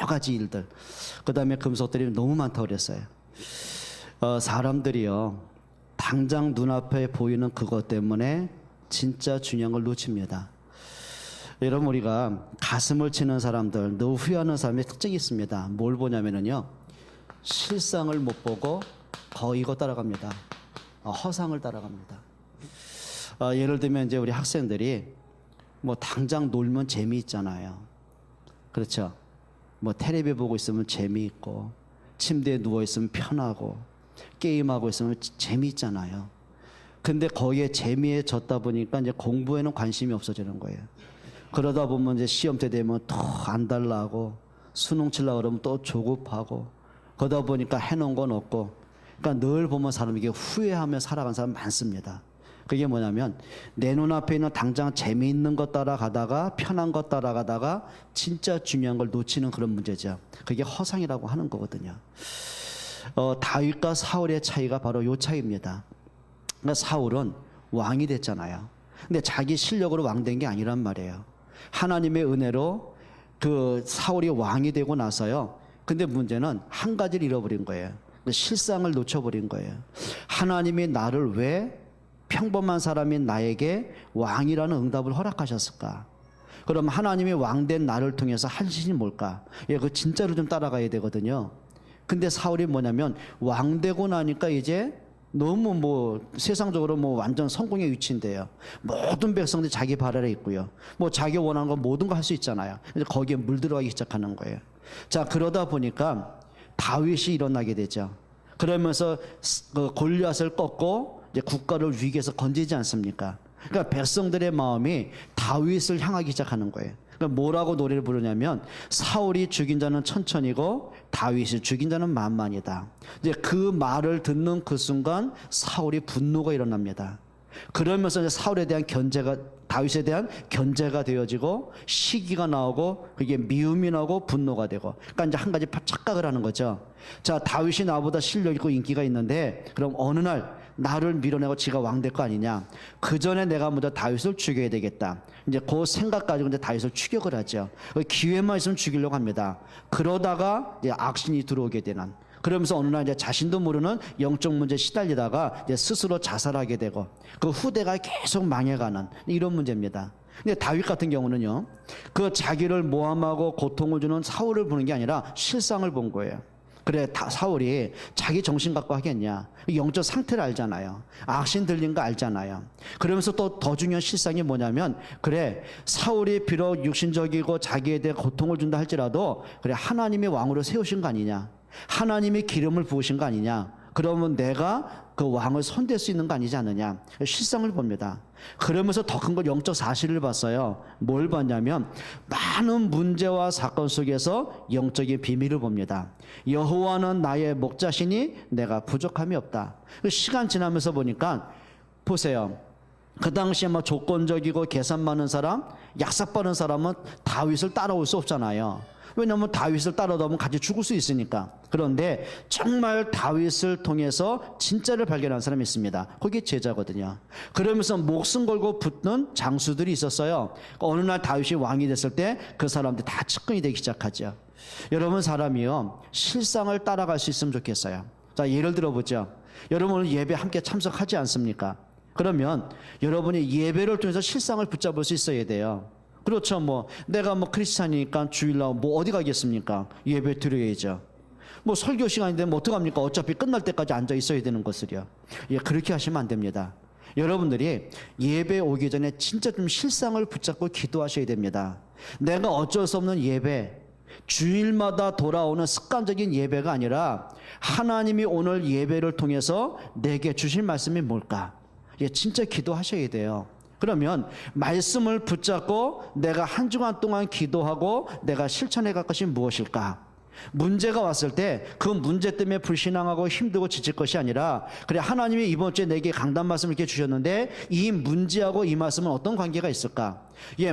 가지 일들, 그 다음에 금속들이 너무 많다고 그랬어요. 사람들이요, 당장 눈앞에 보이는 그것 때문에 진짜 중요한 걸 놓칩니다. 여러분, 우리가 가슴을 치는 사람들, 너 후회하는 사람의 특징이 있습니다. 뭘 보냐면요, 실상을 못 보고 거의 이거 따라갑니다. 허상을 따라갑니다. 예를 들면 이제 우리 학생들이 뭐 당장 놀면 재미있잖아요. 그렇죠? 뭐 텔레비 보고 있으면 재미있고, 침대에 누워 있으면 편하고, 게임하고 있으면 재미있잖아요. 근데 거기에 재미에 젖다 보니까 이제 공부에는 관심이 없어지는 거예요. 그러다 보면 이제 시험 때 되면 더 안달나고, 수능 치려고 그러면 또 조급하고, 그러다 보니까 해놓은 건 없고, 그러니까 늘 보면 사람이 이게 후회하며 살아가는 사람 많습니다. 그게 뭐냐면 내 눈앞에 있는 당장 재미있는 것 따라가다가 편한 것 따라가다가 진짜 중요한 걸 놓치는 그런 문제죠. 그게 허상이라고 하는 거거든요. 다윗과 사울의 차이가 바로 이 차이입니다. 그러니까 사울은 왕이 됐잖아요. 근데 자기 실력으로 왕 된 게 아니란 말이에요. 하나님의 은혜로 그 사울이 왕이 되고 나서요. 근데 문제는 한 가지를 잃어버린 거예요. 실상을 놓쳐버린 거예요. 하나님이 나를 왜 평범한 사람인 나에게 왕이라는 응답을 허락하셨을까? 그럼 하나님이 왕된 나를 통해서 하신 일이 뭘까? 그 진짜로 좀 따라가야 되거든요. 근데 사울이 뭐냐면 왕되고 나니까 이제 너무 뭐 세상적으로 뭐 완전 성공의 위치인데요. 모든 백성들이 자기 발 아래 있고요. 뭐 자기 원하는 거 모든 거 할 수 있잖아요. 근데 거기에 물들어가기 시작하는 거예요. 자, 그러다 보니까 다윗이 일어나게 되죠. 그러면서 골리앗을 꺾고 이제 국가를 위기에서 건지지 않습니까? 그러니까 백성들의 마음이 다윗을 향하기 시작하는 거예요. 그러니까 뭐라고 노래를 부르냐면 사울이 죽인 자는 천천히고 다윗이 죽인 자는 만만이다. 이제 그 말을 듣는 그 순간 사울이 분노가 일어납니다. 그러면서 이제 사울에 대한 견제가, 다윗에 대한 견제가 되어지고 시기가 나오고 그게 미움이 나오고 분노가 되고, 그러니까 이제 한 가지 착각을 하는 거죠. 자, 다윗이 나보다 실력 있고 인기가 있는데 그럼 어느 날 나를 밀어내고 지가 왕 될 거 아니냐. 그 전에 내가 먼저 다윗을 죽여야 되겠다. 이제 그 생각 가지고 이제 다윗을 추격을 하죠. 기회만 있으면 죽이려고 합니다. 그러다가 이제 악신이 들어오게 되는. 그러면서 어느 날 이제 자신도 모르는 영적 문제에 시달리다가 이제 스스로 자살하게 되고 그 후대가 계속 망해가는 이런 문제입니다. 근데 다윗 같은 경우는요, 그 자기를 모함하고 고통을 주는 사울을 보는 게 아니라 실상을 본 거예요. 그래, 사울이 자기 정신 갖고 하겠냐. 영적 상태를 알잖아요. 악신 들린 거 알잖아요. 그러면서 또 더 중요한 실상이 뭐냐면, 그래, 사울이 비록 육신적이고 자기에 대해 고통을 준다 할지라도 그래, 하나님이 왕으로 세우신 거 아니냐. 하나님이 기름을 부으신 거 아니냐. 그러면 내가 그 왕을 손댈 수 있는 거 아니지 않느냐. 실상을 봅니다. 그러면서 더 큰 걸 영적 사실을 봤어요. 뭘 봤냐면 많은 문제와 사건 속에서 영적인 비밀을 봅니다. 여호와는 나의 목자시니 내가 부족함이 없다. 시간 지나면서 보니까 보세요. 그 당시에 막 조건적이고 계산 많은 사람, 약삭 빠른 사람은 다윗을 따라올 수 없잖아요. 왜냐하면 다윗을 따라오다 보면 같이 죽을 수 있으니까. 그런데 정말 다윗을 통해서 진짜를 발견한 사람이 있습니다. 그게 제자거든요. 그러면서 목숨 걸고 붙는 장수들이 있었어요. 어느 날 다윗이 왕이 됐을 때 그 사람들 다 측근이 되기 시작하죠. 여러분, 사람이요, 실상을 따라갈 수 있으면 좋겠어요. 자, 예를 들어보죠. 여러분 오늘 예배 함께 참석하지 않습니까? 그러면 여러분이 예배를 통해서 실상을 붙잡을 수 있어야 돼요. 그렇죠. 뭐 내가 뭐 크리스찬이니까 주일날 뭐 어디 가겠습니까? 예배 드려야죠. 뭐 설교 시간인데 뭐 어떡합니까? 어차피 끝날 때까지 앉아 있어야 되는 것을요. 그렇게 하시면 안 됩니다. 여러분들이 예배 오기 전에 진짜 좀 실상을 붙잡고 기도하셔야 됩니다. 내가 어쩔 수 없는 예배, 주일마다 돌아오는 습관적인 예배가 아니라 하나님이 오늘 예배를 통해서 내게 주실 말씀이 뭘까? 진짜 기도하셔야 돼요. 그러면 말씀을 붙잡고 내가 한 주간 동안 기도하고 내가 실천해 갈 것이 무엇일까? 문제가 왔을 때 그 문제 때문에 불신앙하고 힘들고 지칠 것이 아니라, 그래, 하나님이 이번 주에 내게 강단 말씀을 이렇게 주셨는데 이 문제하고 이 말씀은 어떤 관계가 있을까?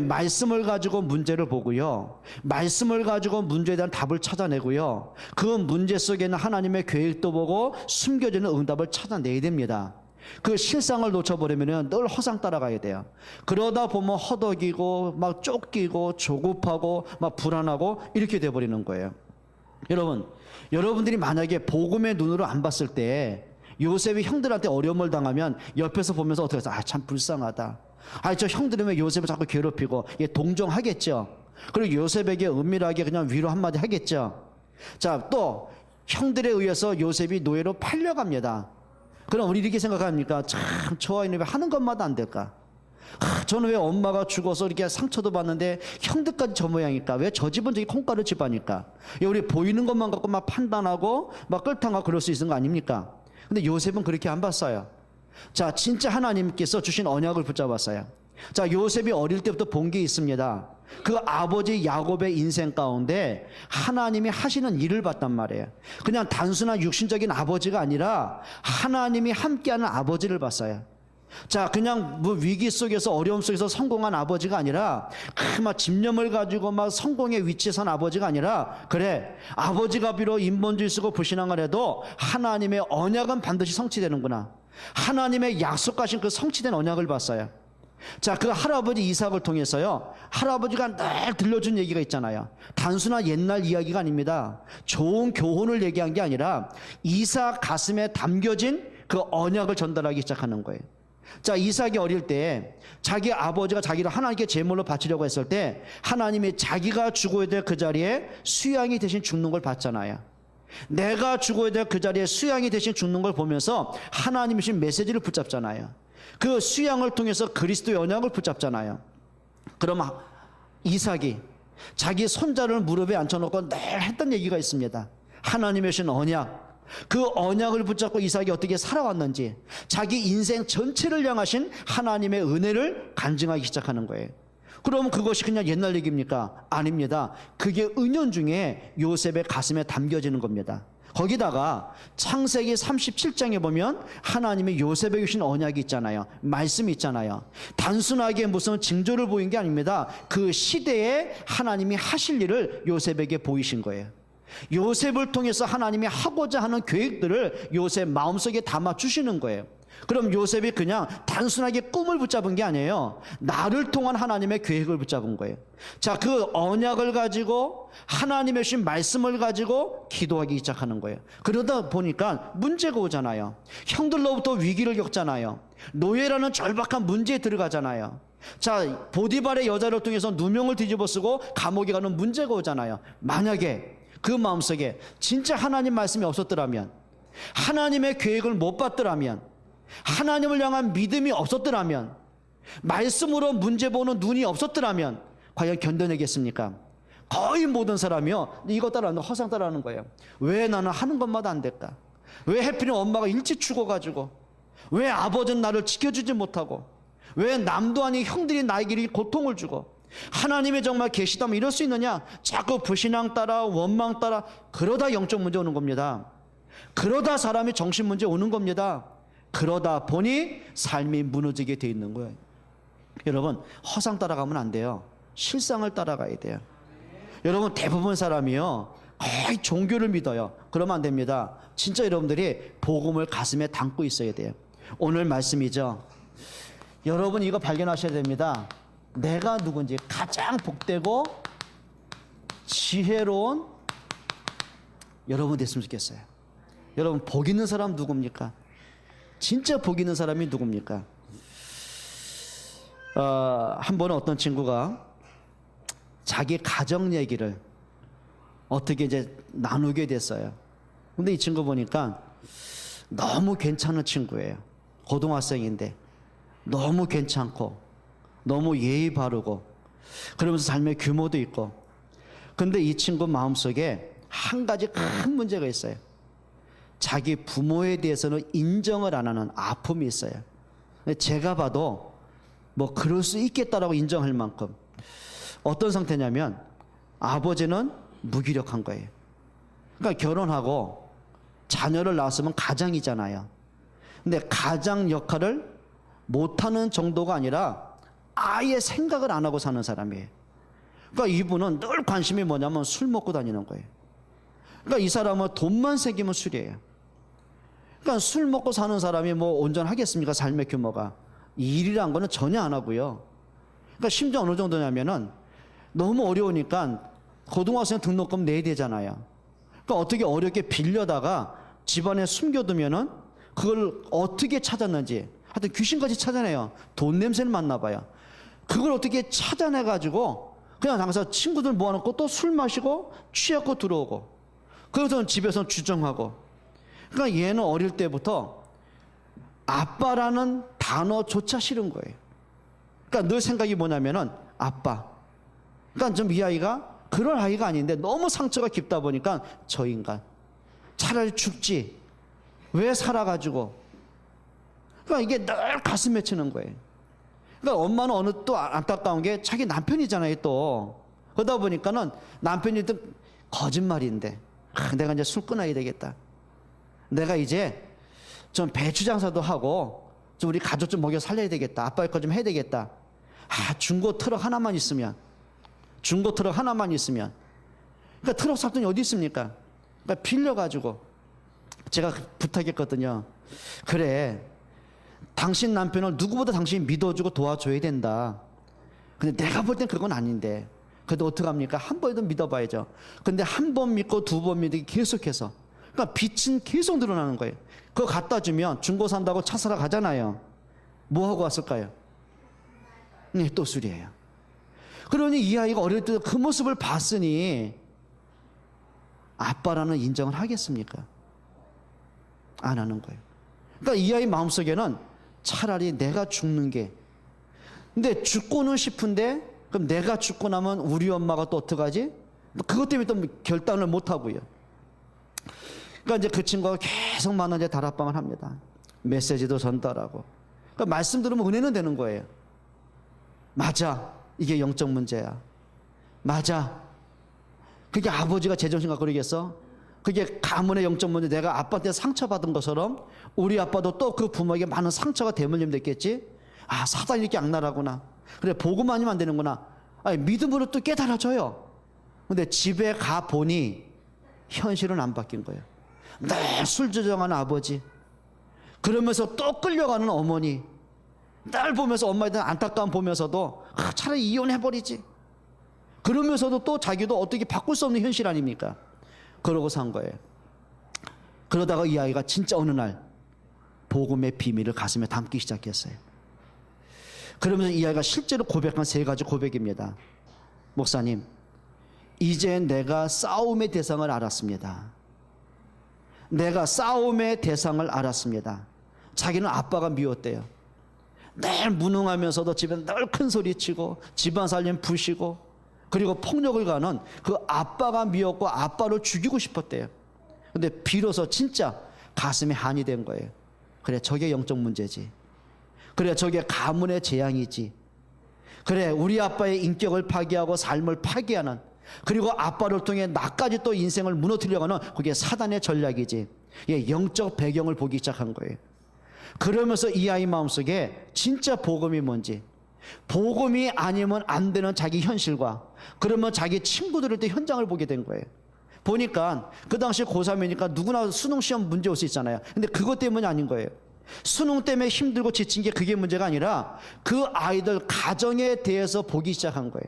말씀을 가지고 문제를 보고요, 말씀을 가지고 문제에 대한 답을 찾아내고요, 그 문제 속에는 하나님의 계획도 보고 숨겨지는 응답을 찾아내야 됩니다. 그 실상을 놓쳐버리면 늘 허상 따라가야 돼요. 그러다 보면 허덕이고 막 쫓기고 조급하고 막 불안하고 이렇게 돼버리는 거예요. 여러분, 여러분들이 만약에 복음의 눈으로 안 봤을 때 요셉이 형들한테 어려움을 당하면 옆에서 보면서 어떻게 해서 참 불쌍하다. 저 형들은 왜 요셉을 자꾸 괴롭히고, 동정하겠죠. 그리고 요셉에게 은밀하게 그냥 위로 한마디 하겠죠. 자, 또 형들에 의해서 요셉이 노예로 팔려갑니다. 그럼 우리 이렇게 생각합니까? 참 저 아이는 왜 하는 것마다 안 될까? 저는 왜 엄마가 죽어서 이렇게 상처도 받는데 형들까지 저 모양일까? 왜 저 집은 저기 콩가루 집안일까? 우리 보이는 것만 갖고 막 판단하고 막 끌당하고 그럴 수 있는 거 아닙니까? 근데 요셉은 그렇게 안 봤어요. 자, 진짜 하나님께서 주신 언약을 붙잡았어요. 자, 요셉이 어릴 때부터 본 게 있습니다. 그 아버지 야곱의 인생 가운데 하나님이 하시는 일을 봤단 말이에요. 그냥 단순한 육신적인 아버지가 아니라 하나님이 함께하는 아버지를 봤어요. 자, 그냥 뭐 위기 속에서 어려움 속에서 성공한 아버지가 아니라 막 집념을 가지고 막 성공의 위치에 선 아버지가 아니라, 그래, 아버지가 비록 인본주의 쓰고 불신앙을 해도 하나님의 언약은 반드시 성취되는구나. 하나님의 약속하신 그 성취된 언약을 봤어요. 자, 그 할아버지 이삭을 통해서요, 할아버지가 늘 들려준 얘기가 있잖아요. 단순한 옛날 이야기가 아닙니다. 좋은 교훈을 얘기한 게 아니라 이삭 가슴에 담겨진 그 언약을 전달하기 시작하는 거예요. 자, 이삭이 어릴 때 자기 아버지가 자기를 하나님께 제물로 바치려고 했을 때 하나님이 자기가 죽어야 될 그 자리에 수양이 대신 죽는 걸 봤잖아요. 내가 죽어야 될 그 자리에 수양이 대신 죽는 걸 보면서 하나님이 주신 메시지를 붙잡잖아요. 그 수양을 통해서 그리스도의 언약을 붙잡잖아요. 그럼 이삭이 자기 손자를 무릎에 앉혀놓고 늘 했던 얘기가 있습니다. 하나님의 주신 언약, 그 언약을 붙잡고 이삭이 어떻게 살아왔는지, 자기 인생 전체를 향하신 하나님의 은혜를 간증하기 시작하는 거예요. 그럼 그것이 그냥 옛날 얘기입니까? 아닙니다. 그게 은연중에 요셉의 가슴에 담겨지는 겁니다. 거기다가 창세기 37장에 보면 하나님이 요셉에게 주신 언약이 있잖아요. 말씀이 있잖아요. 단순하게 무슨 징조를 보인 게 아닙니다. 그 시대에 하나님이 하실 일을 요셉에게 보이신 거예요. 요셉을 통해서 하나님이 하고자 하는 계획들을 요셉 마음속에 담아 주시는 거예요. 그럼 요셉이 그냥 단순하게 꿈을 붙잡은 게 아니에요. 나를 통한 하나님의 계획을 붙잡은 거예요. 자, 그 언약을 가지고 하나님의 주신 말씀을 가지고 기도하기 시작하는 거예요. 그러다 보니까 문제가 오잖아요. 형들로부터 위기를 겪잖아요. 노예라는 절박한 문제에 들어가잖아요. 자, 보디발의 여자를 통해서 누명을 뒤집어 쓰고 감옥에 가는 문제가 오잖아요. 만약에 그 마음속에 진짜 하나님 말씀이 없었더라면, 하나님의 계획을 못 봤더라면, 하나님을 향한 믿음이 없었더라면, 말씀으로 문제 보는 눈이 없었더라면 과연 견뎌내겠습니까? 거의 모든 사람이요, 이거 따라하는, 허상 따라하는 거예요. 왜 나는 하는 것마다 안 될까? 왜 해필이면 엄마가 일찍 죽어가지고, 왜 아버지는 나를 지켜주지 못하고, 왜 남도 아닌 형들이 나에게 고통을 주고, 하나님이 정말 계시다면 이럴 수 있느냐? 자꾸 불신앙 따라 원망 따라, 그러다 영적 문제 오는 겁니다. 그러다 사람이 정신 문제 오는 겁니다. 그러다 보니 삶이 무너지게 돼 있는 거예요. 여러분, 허상 따라가면 안 돼요. 실상을 따라가야 돼요. 여러분, 대부분 사람이요, 거의 종교를 믿어요. 그러면 안 됩니다. 진짜 여러분들이 복음을 가슴에 담고 있어야 돼요. 오늘 말씀이죠. 여러분, 이거 발견하셔야 됩니다. 내가 누군지, 가장 복되고 지혜로운 여러분 됐으면 좋겠어요. 여러분, 복 있는 사람 누굽니까? 진짜 복 있는 사람이 누굽니까? 한 번은 어떤 친구가 자기 가정 얘기를 어떻게 이제 나누게 됐어요. 근데 이 친구 보니까 너무 괜찮은 친구예요. 고등학생인데 너무 괜찮고 너무 예의 바르고 그러면서 삶의 규모도 있고. 근데 이 친구 마음속에 한 가지 큰 문제가 있어요. 자기 부모에 대해서는 인정을 안 하는 아픔이 있어요. 제가 봐도 뭐 그럴 수 있겠다라고 인정할 만큼 어떤 상태냐면, 아버지는 무기력한 거예요. 그러니까 결혼하고 자녀를 낳았으면 가장이잖아요. 근데 가장 역할을 못하는 정도가 아니라 아예 생각을 안 하고 사는 사람이에요. 그러니까 이분은 늘 관심이 뭐냐면 술 먹고 다니는 거예요. 그러니까 이 사람은 돈만 생기면 술이에요. 그러니까 술 먹고 사는 사람이 뭐 온전하겠습니까? 삶의 규모가. 일이란 거는 전혀 안 하고요. 그러니까 심지어 어느 정도냐면은 너무 어려우니까 고등학생 등록금 내야 되잖아요. 그러니까 어떻게 어렵게 빌려다가 집안에 숨겨두면은 그걸 어떻게 찾았는지, 하여튼 귀신같이 찾아내요. 돈 냄새를 맡나 봐요. 그걸 어떻게 찾아내가지고 그냥 항상 친구들 모아놓고 또 술 마시고 취하고 들어오고, 그래서 집에서 주정하고. 그러니까 얘는 어릴 때부터 아빠라는 단어조차 싫은 거예요. 그러니까 늘 생각이 뭐냐면은 아빠. 그러니까 좀 이 아이가 그럴 아이가 아닌데 너무 상처가 깊다 보니까 저 인간 차라리 죽지 왜 살아가지고. 그러니까 이게 늘 가슴 맺히는 거예요. 그러니까 엄마는 어느 또 안타까운 게 자기 남편이잖아요 또. 그러다 보니까는 남편이 또 거짓말인데 내가 이제 술 끊어야 되겠다. 내가 이제 좀 배추 장사도 하고 좀 우리 가족 좀 먹여 살려야 되겠다. 아빠의 거 좀 해야 되겠다. 중고 트럭 하나만 있으면, 중고 트럭 하나만 있으면. 그러니까 트럭 살 돈이 어디 있습니까? 그러니까 빌려가지고 제가 부탁했거든요. 그래, 당신 남편을 누구보다 당신이 믿어주고 도와줘야 된다. 근데 내가 볼 땐 그건 아닌데 그래도 어떡합니까? 한 번이라도 믿어봐야죠. 근데 한 번 믿고 두 번 믿기 계속해서, 그러니까 빚은 계속 늘어나는 거예요. 그거 갖다 주면 중고 산다고 차 사러 가잖아요. 뭐 하고 왔을까요? 네, 또 술이에요. 그러니 이 아이가 어릴 때 그 모습을 봤으니 아빠라는 인정을 하겠습니까? 안 하는 거예요. 그러니까 이 아이 마음속에는 차라리 내가 죽는 게, 근데 죽고는 싶은데 그럼 내가 죽고 나면 우리 엄마가 또 어떡하지? 그것 때문에 또 결단을 못 하고요. 그러니까 이제 그 친구가 계속 만나 이제 다락방을 합니다. 메시지도 전달하고. 그러니까 말씀 들으면 은혜는 되는 거예요. 맞아, 이게 영적 문제야. 맞아, 그게 아버지가 제정신 갖고 그러겠어? 그게 가문의 영적 문제, 내가 아빠한테 상처받은 것처럼 우리 아빠도 또 그 부모에게 많은 상처가 대물림 됐겠지? 사단이 이렇게 악랄하구나. 그래, 보고만 하면 안 되는구나. 믿음으로 또 깨달아져요. 근데 집에 가 보니 현실은 안 바뀐 거예요. 늘 술 조정하는 아버지, 그러면서 또 끌려가는 어머니, 날 보면서 엄마에 대한 안타까움 보면서도 차라리 이혼해버리지, 그러면서도 또 자기도 어떻게 바꿀 수 없는 현실 아닙니까? 그러고 산 거예요. 그러다가 이 아이가 진짜 어느 날 복음의 비밀을 가슴에 담기 시작했어요. 그러면서 이 아이가 실제로 고백한 3가지 고백입니다. 목사님, 이제 내가 싸움의 대상을 알았습니다. 내가 싸움의 대상을 알았습니다. 자기는 아빠가 미웠대요. 늘 무능하면서도 집에 늘 큰 소리 치고 집안 살림 부시고 그리고 폭력을 가는 그 아빠가 미웠고 아빠를 죽이고 싶었대요. 근데 비로소 진짜 가슴에 한이 된 거예요. 그래, 저게 영적 문제지. 그래, 저게 가문의 재앙이지. 그래, 우리 아빠의 인격을 파괴하고 삶을 파괴하는, 그리고 아빠를 통해 나까지 또 인생을 무너뜨리려고 하는 그게 사단의 전략이지. 예, 영적 배경을 보기 시작한 거예요. 그러면서 이 아이 마음속에 진짜 복음이 뭔지, 복음이 아니면 안 되는 자기 현실과, 그러면 자기 친구들을 때 현장을 보게 된 거예요. 보니까 그 당시 고3이니까 누구나 수능 시험 문제 올 수 있잖아요. 근데 그것 때문이 아닌 거예요. 수능 때문에 힘들고 지친 게 그게 문제가 아니라 그 아이들 가정에 대해서 보기 시작한 거예요.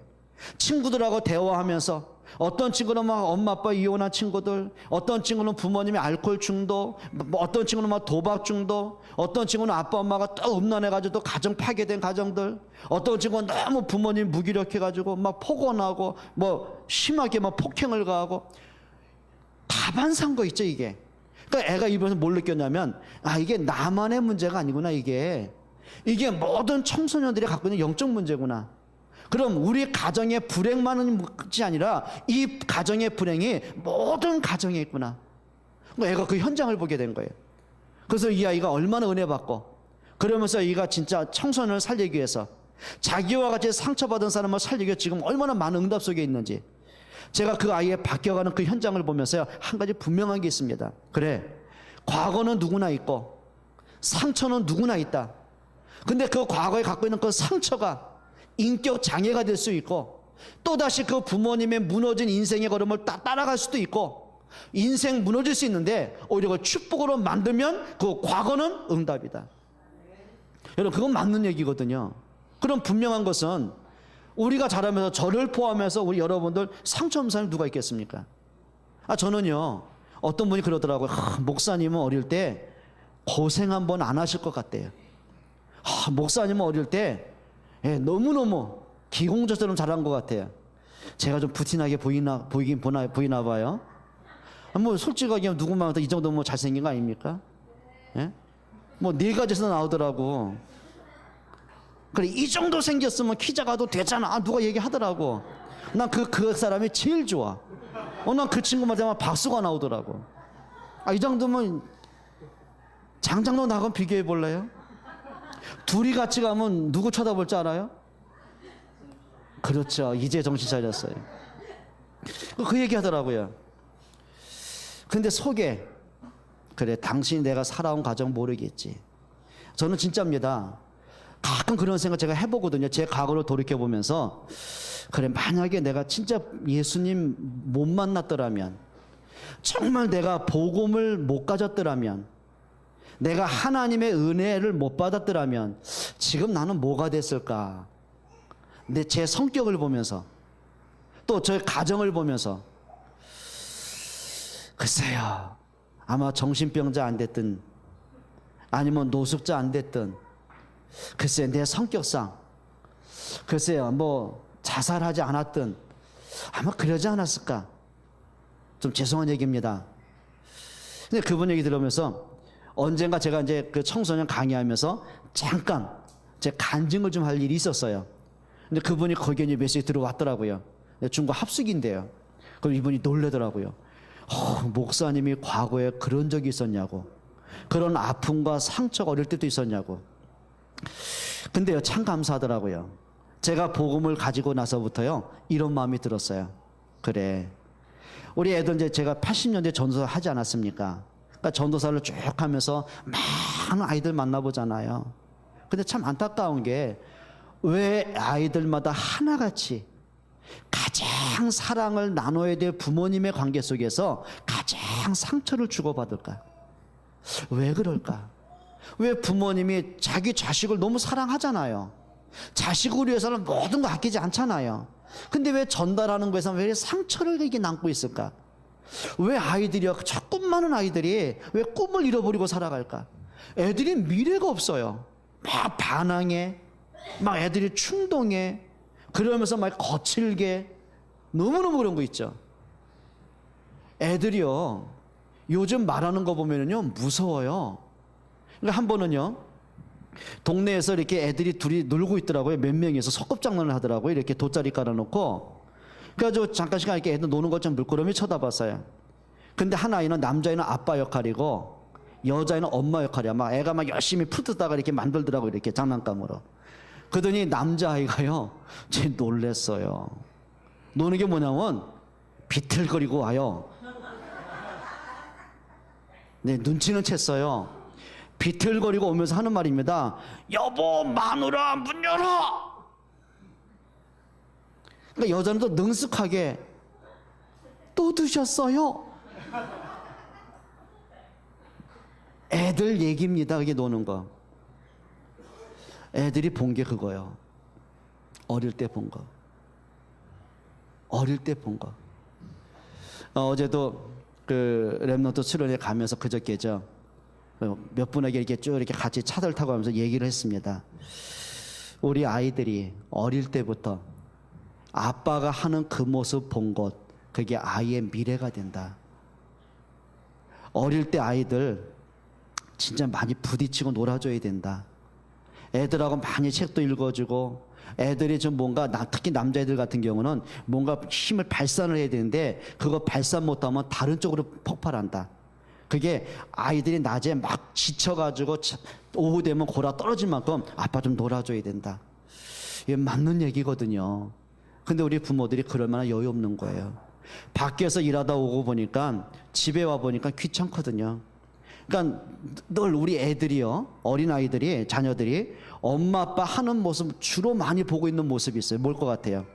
친구들하고 대화하면서 어떤 친구는 막 엄마 아빠 이혼한 친구들, 어떤 친구는 부모님의 알코올 중독, 어떤 친구는 막 도박 중독, 어떤 친구는 아빠 엄마가 또 음란해가지고 또 가정 파괴된 가정들, 어떤 친구는 너무 부모님 무기력해가지고 막 폭언하고 뭐 심하게 막 폭행을 가하고 다반사인 거 있죠 이게. 그러니까 애가 입에서 뭘 느꼈냐면 이게 나만의 문제가 아니구나, 이게 모든 청소년들이 갖고 있는 영적 문제구나. 그럼 우리 가정의 불행만은 것이 아니라 이 가정의 불행이 모든 가정에 있구나. 애가 그 현장을 보게 된 거예요. 그래서 이 아이가 얼마나 은혜 받고, 그러면서 이가 진짜 청소년을 살리기 위해서 자기와 같이 상처받은 사람을 살리기 위해 지금 얼마나 많은 응답 속에 있는지, 제가 그 아이의 바뀌어가는 그 현장을 보면서요, 한 가지 분명한 게 있습니다. 그래, 과거는 누구나 있고 상처는 누구나 있다. 근데 그 과거에 갖고 있는 그 상처가 인격 장애가 될 수 있고, 또다시 그 부모님의 무너진 인생의 걸음을 따라갈 수도 있고, 인생 무너질 수 있는데 오히려 그걸 축복으로 만들면 그 과거는 응답이다. 여러분, 그건 맞는 얘기거든요. 그럼 분명한 것은 우리가 자라면서 저를 포함해서 우리 여러분들 상처 없는 사람이 누가 있겠습니까? 저는요, 어떤 분이 그러더라고요. 목사님은 어릴 때 고생 한번 안 하실 것 같대요. 목사님은 어릴 때 너무너무 기공자처럼 자란 것 같아요. 제가 좀 부티나게 보이나 봐요. 뭐 솔직하게 누구만 이 정도면 잘생긴 거 아닙니까? 예? 뭐 4가지에서 나오더라고. 그래, 이 정도 생겼으면 키 작아도 되잖아. 누가 얘기하더라고. 난 그 사람이 제일 좋아. 난 그 친구만 되면 박수가 나오더라고. 이 정도면 장장로 나가면 비교해 볼래요? 둘이 같이 가면 누구 쳐다볼 줄 알아요? 그렇죠. 이제 정신 차렸어요. 그 얘기 하더라고요. 근데 속에, 그래, 당신이 내가 살아온 가정 모르겠지. 저는 진짜입니다. 가끔 그런 생각 제가 해보거든요. 제 과거를 돌이켜보면서, 그래, 만약에 내가 진짜 예수님 못 만났더라면, 정말 내가 복음을 못 가졌더라면, 내가 하나님의 은혜를 못 받았더라면 지금 나는 뭐가 됐을까? 근데 제 성격을 보면서, 또 저의 가정을 보면서, 글쎄요, 아마 정신병자 안 됐든 아니면 노숙자 안 됐든, 글쎄 내 성격상, 글쎄요, 뭐 자살하지 않았든 아마 그러지 않았을까? 좀 죄송한 얘기입니다. 근데 그분 얘기 들으면서 언젠가 제가 이제 그 청소년 강의하면서 잠깐 제 간증을 좀 할 일이 있었어요. 근데 그분이 거기에 이제 메시지 들어왔더라고요. 중고 합숙인데요. 그럼 이분이 놀래더라고요. 목사님이 과거에 그런 적이 있었냐고, 그런 아픔과 상처가 어릴 때도 있었냐고. 근데요, 참 감사하더라고요. 제가 복음을 가지고 나서부터요, 이런 마음이 들었어요. 그래, 우리 애들 이제 제가 80년대 전도사 하지 않았습니까? 그러니까 전도사를 쭉 하면서 많은 아이들 만나보잖아요. 근데 참 안타까운 게, 왜 아이들마다 하나같이 가장 사랑을 나눠야 될 부모님의 관계 속에서 가장 상처를 주고받을까? 왜 그럴까? 왜 부모님이 자기 자식을 너무 사랑하잖아요. 자식을 위해서는 모든 거 아끼지 않잖아요. 근데 왜 전달하는 거에서 왜 상처를 이렇게 남고 있을까? 왜 아이들이요, 조금 많은 아이들이 왜 꿈을 잃어버리고 살아갈까? 애들이 미래가 없어요. 막 반항해, 막 애들이 충동해, 그러면서 막 거칠게, 너무너무 그런 거 있죠. 애들이요, 요즘 말하는 거 보면은요, 무서워요. 그러니까 한 번은요, 동네에서 이렇게 애들이 둘이 놀고 있더라고요. 몇 명이서 소꿉장난을 하더라고요. 이렇게 돗자리 깔아놓고. 그래가지고 잠깐 시간 이렇게 애들 노는 것 좀 물끄러미 쳐다봤어요. 근데 한 아이는, 남자애는 아빠 역할이고 여자애는 엄마 역할이야. 막 애가 막 열심히 푸드다가 이렇게 만들더라고요. 이렇게 장난감으로. 그러더니 남자아이가요, 쟤 놀랬어요. 노는 게 뭐냐면 비틀거리고 와요. 네, 눈치는 챘어요. 비틀거리고 오면서 하는 말입니다. 여보, 마누라 문 열어. 그러니까 여자는 또 능숙하게, 또 드셨어요? 애들 얘기입니다. 그게 노는 거. 애들이 본 게 그거요. 어릴 때 본 거. 어릴 때 본 거. 어제도 그 렘넌트 수련회 가면서 그저께죠, 몇 분에게 이렇게 쭉 이렇게 같이 차들 타고 가면서 얘기를 했습니다. 우리 아이들이 어릴 때부터 아빠가 하는 그 모습 본 것, 그게 아이의 미래가 된다. 어릴 때 아이들 진짜 많이 부딪히고 놀아줘야 된다. 애들하고 많이 책도 읽어주고, 애들이 좀 뭔가, 특히 남자애들 같은 경우는 뭔가 힘을 발산을 해야 되는데 그거 발산 못하면 다른 쪽으로 폭발한다. 그게 아이들이 낮에 막 지쳐가지고 오후 되면 골아 떨어질 만큼 아빠 좀 놀아줘야 된다. 이게 맞는 얘기거든요. 근데 우리 부모들이 그럴 만한 여유 없는 거예요. 밖에서 일하다 오고 보니까 집에 와 보니까 귀찮거든요. 그러니까 늘 우리 애들이요, 어린아이들이, 자녀들이 엄마 아빠 하는 모습 주로 많이 보고 있는 모습이 있어요. 뭘 것 같아요?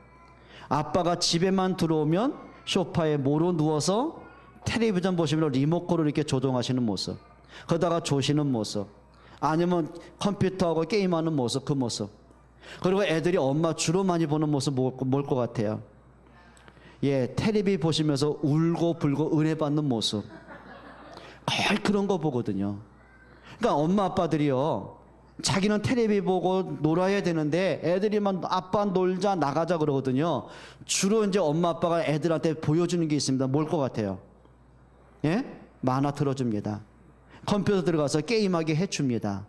아빠가 집에만 들어오면 소파에 모로 누워서 텔레비전 보시면 리모컨으로 이렇게 조종하시는 모습, 그러다가 조시는 모습, 아니면 컴퓨터하고 게임하는 모습, 그 모습. 그리고 애들이 엄마 주로 많이 보는 모습 뭘 것 같아요? 예, 텔레비 보시면서 울고 불고 은혜 받는 모습. 거의 그런 거 보거든요. 그러니까 엄마 아빠들이요, 자기는 텔레비 보고 놀아야 되는데 애들이만 아빠 놀자 나가자 그러거든요. 주로 이제 엄마 아빠가 애들한테 보여주는 게 있습니다. 뭘 것 같아요? 예? 만화 틀어줍니다. 컴퓨터 들어가서 게임하게 해줍니다.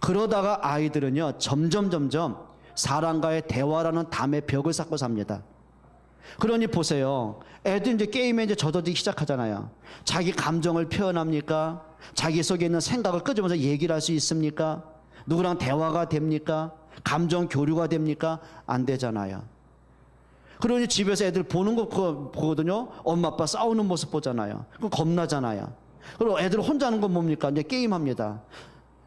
그러다가 아이들은요, 점점 사람과의 대화라는 담의 벽을 쌓고 삽니다. 그러니 보세요. 애들 이제 게임에 이제 젖어들기 시작하잖아요. 자기 감정을 표현합니까? 자기 속에 있는 생각을 끄집어서 얘기를 할 수 있습니까? 누구랑 대화가 됩니까? 감정 교류가 됩니까? 안 되잖아요. 그러니 집에서 애들 보는 거 보거든요. 엄마 아빠 싸우는 모습 보잖아요. 그거 겁나잖아요. 그리고 애들 혼자 하는 건 뭡니까? 이제 게임합니다.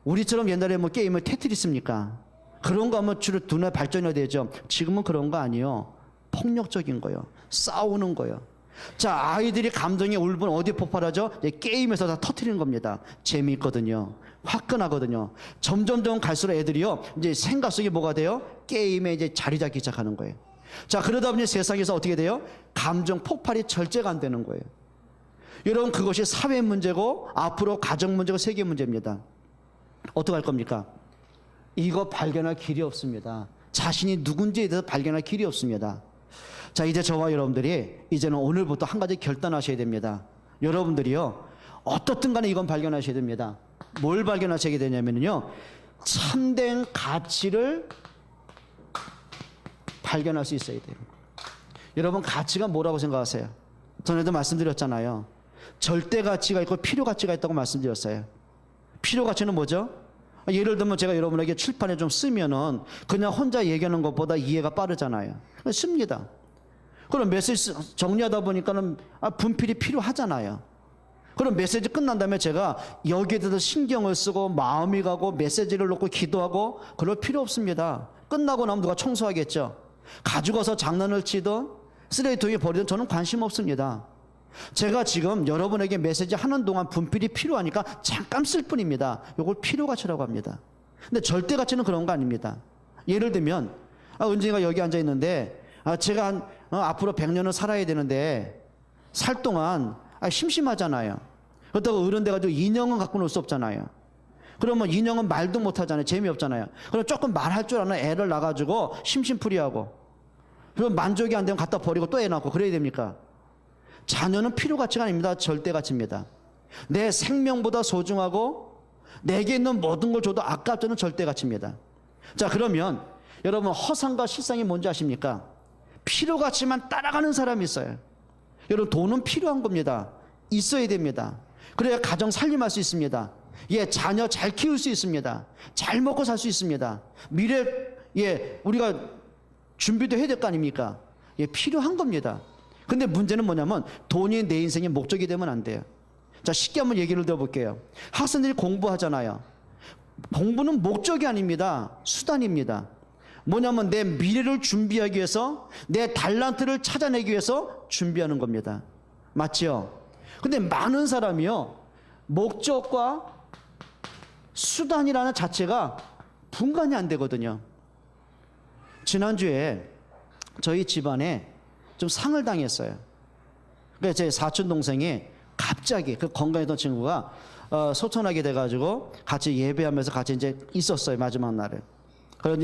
우리처럼 옛날에 뭐 게임을 테트리스입니까? 그런 거 하면 주로 눈에 발전이 되죠. 지금은 그런 거 아니에요. 폭력적인 거예요. 싸우는 거예요. 자, 아이들이 감정이 울분 어디 폭발하죠? 게임에서 다 터트리는 겁니다. 재미있거든요. 화끈하거든요. 점점 갈수록 애들이요, 이제 생각 속에 뭐가 돼요? 게임에 이제 자리 잡기 시작하는 거예요. 자, 그러다 보니 세상에서 어떻게 돼요? 감정 폭발이 절제가 안 되는 거예요. 여러분, 그것이 사회 문제고 앞으로 가정 문제고 세계 문제입니다. 어떻게 할 겁니까? 이거 발견할 길이 없습니다. 자신이 누군지에 대해서 발견할 길이 없습니다. 자, 이제 저와 여러분들이 이제는 오늘부터 한 가지 결단하셔야 됩니다. 여러분들이요, 어떻든 간에 이건 발견하셔야 됩니다. 뭘 발견하셔야 되냐면요, 참된 가치를 발견할 수 있어야 돼요. 여러분, 가치가 뭐라고 생각하세요? 전에도 말씀드렸잖아요. 절대 가치가 있고 필요 가치가 있다고 말씀드렸어요. 필요 가치는 뭐죠? 예를 들면 제가 여러분에게 칠판에 좀 쓰면은 그냥 혼자 얘기하는 것보다 이해가 빠르잖아요. 씁니다. 그럼 메시지 정리하다 보니까는 분필이 필요하잖아요. 그럼 메시지 끝난 다음에 제가 여기에 대해서 신경을 쓰고 마음이 가고 메시지를 놓고 기도하고 그럴 필요 없습니다. 끝나고 나면 누가 청소하겠죠. 가지고 와서 장난을 치든 쓰레기통에 버리든 저는 관심 없습니다. 제가 지금 여러분에게 메시지 하는 동안 분필이 필요하니까 잠깐 쓸 뿐입니다. 이걸 필요가치라고 합니다. 근데 절대 가치는 그런 거 아닙니다. 예를 들면 은진이가 여기 앉아 있는데 제가 앞으로 100년을 살아야 되는데 살 동안 심심하잖아요. 그렇다고 어른 돼가지고 인형은 갖고 놀 수 없잖아요. 그러면 인형은 말도 못하잖아요. 재미없잖아요. 그럼 조금 말할 줄 아는 애를 낳아가지고 심심풀이하고 그럼 만족이 안 되면 갖다 버리고 또 애 낳고 그래야 됩니까? 자녀는 필요 가치가 아닙니다. 절대 가치입니다. 내 생명보다 소중하고 내게 있는 모든 걸 줘도 아깝다는 절대 가치입니다. 자, 그러면 여러분, 허상과 실상이 뭔지 아십니까? 필요 가치만 따라가는 사람이 있어요. 여러분, 돈은 필요한 겁니다. 있어야 됩니다. 그래야 가정 살림할 수 있습니다. 예, 자녀 잘 키울 수 있습니다. 잘 먹고 살 수 있습니다. 미래, 예, 우리가 준비도 해야 될 거 아닙니까? 예, 필요한 겁니다. 근데 문제는 뭐냐면 돈이 내 인생의 목적이 되면 안 돼요. 자, 쉽게 한번 얘기를 들어볼게요. 학생들이 공부하잖아요. 공부는 목적이 아닙니다. 수단입니다. 뭐냐면 내 미래를 준비하기 위해서 내 달란트를 찾아내기 위해서 준비하는 겁니다. 맞죠? 근데 많은 사람이요, 목적과 수단이라는 자체가 분간이 안 되거든요. 지난주에 저희 집안에 좀 상을 당했어요. 그래서 제 사촌 동생이 갑자기 그 건강했던 친구가 소천하게 돼가지고 같이 예배하면서 같이 이제 있었어요, 마지막 날에. 그래서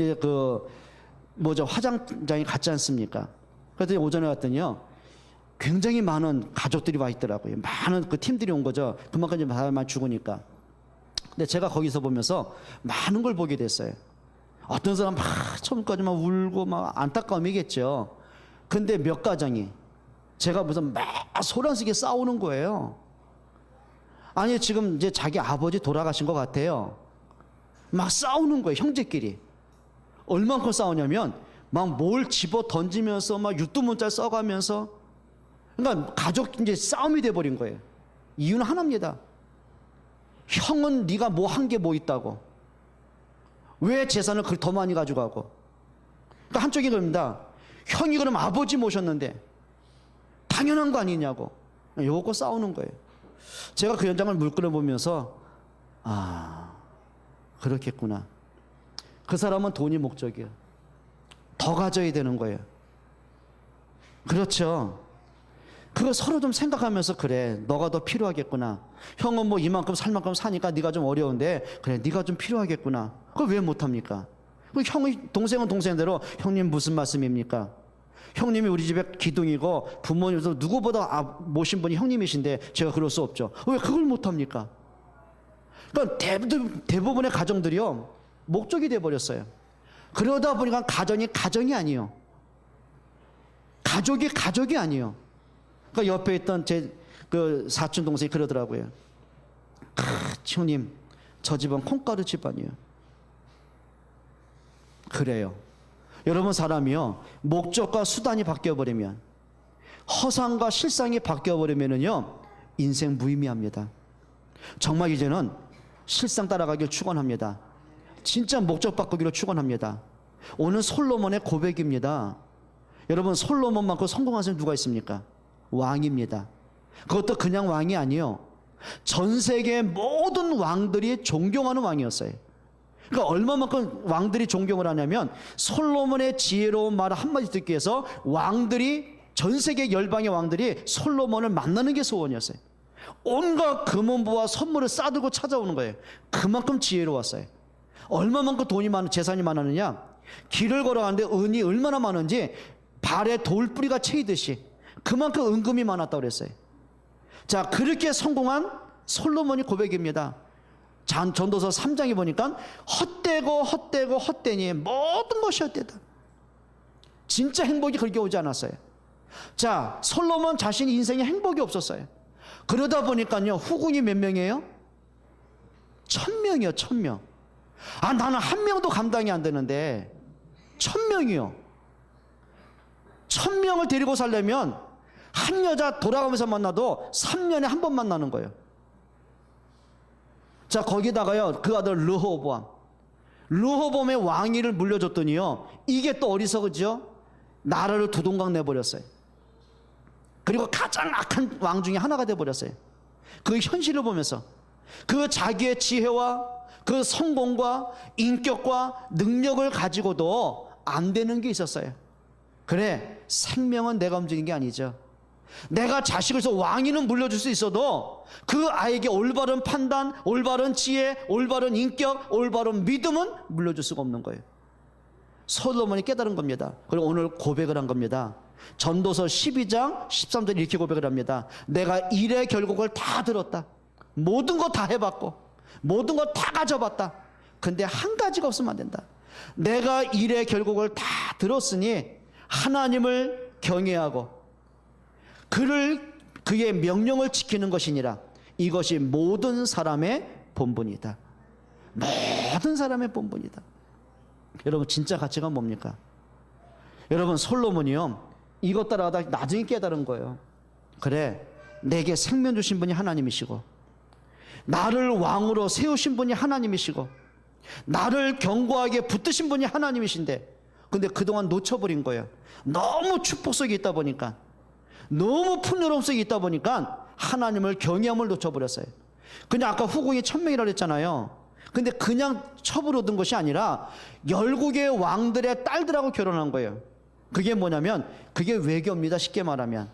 이제 화장장에 갔지 않습니까? 그래서 오전에 갔더니요, 굉장히 많은 가족들이 와 있더라고요. 많은 그 팀들이 온 거죠. 그만큼 이제 사람만 죽으니까. 근데 제가 거기서 보면서 많은 걸 보게 됐어요. 어떤 사람 막 처음까지 막 울고 막 안타까움이겠죠. 근데 몇 가정이 제가 무슨 막 소란스럽게 싸우는 거예요. 아니, 지금 이제 자기 아버지 돌아가신 것 같아요. 막 싸우는 거예요, 형제끼리. 얼만큼 싸우냐면 막 뭘 집어 던지면서 막 유두문자 써가면서, 그러니까 가족 이제 싸움이 돼버린 거예요. 이유는 하나입니다. 형은 네가 뭐 한 게 뭐 있다고, 왜 재산을 그렇게 더 많이 가져가고. 그러니까 한쪽이 그럽니다. 형이 그럼 아버지 모셨는데 당연한 거 아니냐고. 요거 싸우는 거예요. 제가 그 현장을 물끄러 보면서 그렇겠구나. 그 사람은 돈이 목적이에요. 더 가져야 되는 거예요. 그렇죠. 그거 서로 좀 생각하면서 그래, 너가 더 필요하겠구나. 형은 뭐 이만큼 살 만큼 사니까 네가 좀 어려운데 그래, 네가 좀 필요하겠구나. 그걸 왜 못합니까? 형이, 동생은 동생대로 형님 무슨 말씀입니까? 형님이 우리 집에 기둥이고 부모님도 누구보다 모신 분이 형님이신데 제가 그럴 수 없죠. 왜 그걸 못합니까? 그러니까 대부분의 가정들이요, 목적이 돼버렸어요. 그러다 보니까 가정이 아니에요. 가족이 아니에요. 그러니까 옆에 있던 제 그 사촌 동생이 그러더라고요. 형님, 저 집은 콩가루 집안이에요. 그래요. 여러분, 사람이요, 목적과 수단이 바뀌어버리면, 허상과 실상이 바뀌어버리면은요, 인생 무의미합니다. 정말 이제는 실상 따라가길 축원합니다. 진짜 목적 바꾸기로 축원합니다. 오늘 솔로몬의 고백입니다. 여러분, 솔로몬만큼 성공한 사람이 누가 있습니까? 왕입니다. 그것도 그냥 왕이 아니에요. 전 세계 모든 왕들이 존경하는 왕이었어요. 그러니까 얼마만큼 왕들이 존경을 하냐면, 솔로몬의 지혜로운 말 한마디 듣기 위해서 왕들이, 전 세계 열방의 왕들이 솔로몬을 만나는 게 소원이었어요. 온갖 금은부와 선물을 싸들고 찾아오는 거예요. 그만큼 지혜로웠어요. 얼마만큼 재산이 많았느냐, 길을 걸어가는데 은이 얼마나 많은지 발에 돌뿌리가 채이듯이 그만큼 은금이 많았다고 그랬어요. 자, 그렇게 성공한 솔로몬이 고백입니다. 전도서 3장에 보니까 헛되니 모든 것이 헛되다. 진짜 행복이 그렇게 오지 않았어요. 자, 솔로몬 자신이 인생에 행복이 없었어요. 그러다 보니까요, 후궁이 몇 명이에요? 1000명이요 1000명. 나는 한 명도 감당이 안 되는데 1000명이요. 1000명을 데리고 살려면 한 여자 돌아가면서 만나도 3년에 한 번 만나는 거예요. 자, 거기다가요, 그 아들 르호보암의 왕위를 물려줬더니요, 이게 또 어리석었죠? 나라를 두동강 내버렸어요. 그리고 가장 악한 왕 중에 하나가 돼버렸어요. 그 현실을 보면서 그 자기의 지혜와 그 성공과 인격과 능력을 가지고도 안 되는 게 있었어요. 그래, 생명은 내가 움직이는 게 아니죠. 내가 자식을 서 왕위는 물려줄 수 있어도 그 아이에게 올바른 판단, 올바른 지혜, 올바른 인격, 올바른 믿음은 물려줄 수가 없는 거예요. 솔로몬이 깨달은 겁니다. 그리고 오늘 고백을 한 겁니다. 전도서 12장 13절에 이렇게 고백을 합니다. 내가 일의 결국을 다 들었다. 모든 거 다 해봤고 모든 거 다 가져봤다. 근데 한 가지가 없으면 안 된다. 내가 일의 결국을 다 들었으니 하나님을 경외하고 그의 명령을 지키는 것이니라. 이것이 모든 사람의 본분이다. 모든 사람의 본분이다. 여러분, 진짜 가치가 뭡니까? 여러분, 솔로몬이요, 이것 따라가다 나중에 깨달은 거예요. 그래, 내게 생명 주신 분이 하나님이시고 나를 왕으로 세우신 분이 하나님이시고 나를 견고하게 붙드신 분이 하나님이신데, 근데 그동안 놓쳐버린 거예요. 너무 축복 속에 있다 보니까, 너무 풍요로움 속에 있다 보니까 하나님을 경외함을 놓쳐버렸어요. 그냥 아까 후궁이 1000명이라고 그랬잖아요. 근데 그냥 첩을 얻은 것이 아니라 열국의 왕들의 딸들하고 결혼한 거예요. 그게 뭐냐면, 그게 외교입니다. 쉽게 말하면,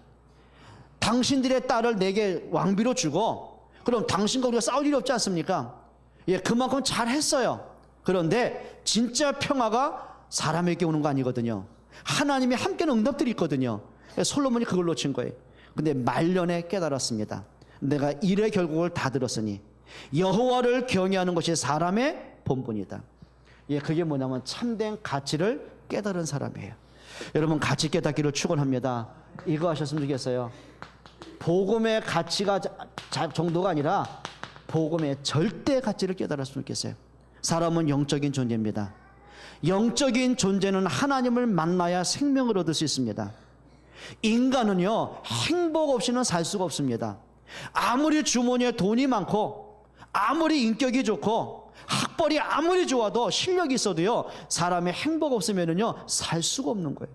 당신들의 딸을 내게 왕비로 주고, 그럼 당신과 우리가 싸울 일이 없지 않습니까? 예, 그만큼 잘했어요. 그런데 진짜 평화가 사람에게 오는 거 아니거든요. 하나님이 함께는 응답들이 있거든요. 솔로몬이 그걸 놓친 거예요. 근데 말년에 깨달았습니다. 내가 일의 결국을 다 들었으니 여호와를 경외하는 것이 사람의 본분이다. 예, 그게 뭐냐면 참된 가치를 깨달은 사람이에요. 여러분, 가치 깨닫기를 축원합니다. 이거 하셨으면 좋겠어요. 복음의 가치가 정도가 아니라 복음의 절대 가치를 깨달았으면 좋겠어요. 사람은 영적인 존재입니다. 영적인 존재는 하나님을 만나야 생명을 얻을 수 있습니다. 인간은요, 행복 없이는 살 수가 없습니다. 아무리 주머니에 돈이 많고 아무리 인격이 좋고 학벌이 아무리 좋아도 실력이 있어도요, 사람의 행복 없으면은요 살 수가 없는 거예요.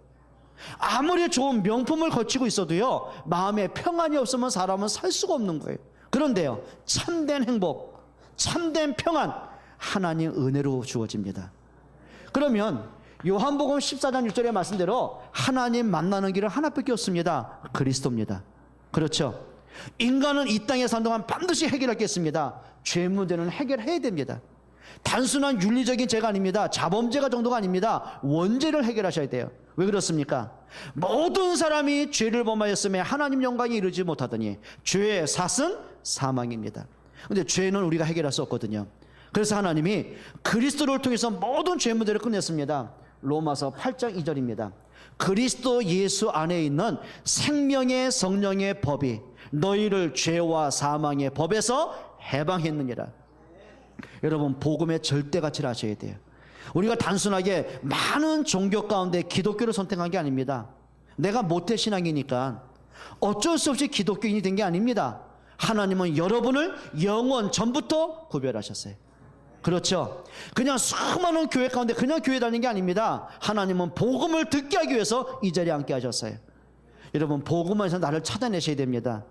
아무리 좋은 명품을 거치고 있어도요, 마음에 평안이 없으면 사람은 살 수가 없는 거예요. 그런데요, 참된 행복, 참된 평안, 하나님 은혜로 주어집니다. 그러면 요한복음 14장 6절의 말씀대로 하나님 만나는 길은 하나밖에 없습니다. 그리스도입니다. 그렇죠? 인간은 이 땅에 사는 동안 반드시 해결할 게 있습니다. 죄 문제는 해결해야 됩니다. 단순한 윤리적인 죄가 아닙니다. 자범죄가 정도가 아닙니다. 원죄를 해결하셔야 돼요. 왜 그렇습니까? 모든 사람이 죄를 범하였음에 하나님 영광에 이르지 못하더니 죄의 삭은 사망입니다. 그런데 죄는 우리가 해결할 수 없거든요. 그래서 하나님이 그리스도를 통해서 모든 죄 문제를 끝냈습니다. 로마서 8장 2절입니다. 그리스도 예수 안에 있는 생명의 성령의 법이 너희를 죄와 사망의 법에서 해방했느니라. 여러분, 복음의 절대 가치를 아셔야 돼요. 우리가 단순하게 많은 종교 가운데 기독교를 선택한 게 아닙니다. 내가 모태신앙이니까 어쩔 수 없이 기독교인이 된 게 아닙니다. 하나님은 여러분을 영원 전부터 구별하셨어요. 그렇죠? 그냥 수많은 교회 가운데 그냥 교회 다니는 게 아닙니다. 하나님은 복음을 듣게 하기 위해서 이 자리에 앉게 하셨어요. 여러분, 복음에서 나를 찾아내셔야 됩니다.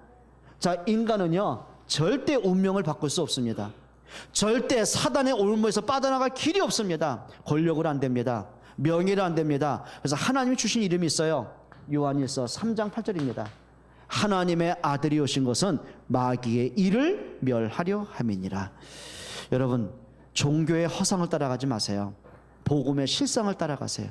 자, 인간은요 절대 운명을 바꿀 수 없습니다. 절대 사단의 올무에서 빠져나갈 길이 없습니다. 권력으로 안 됩니다. 명예로 안 됩니다. 그래서 하나님이 주신 이름이 있어요. 요한일서 3장 8절입니다. 하나님의 아들이 오신 것은 마귀의 일을 멸하려 함이니라. 여러분, 종교의 허상을 따라가지 마세요. 복음의 실상을 따라가세요.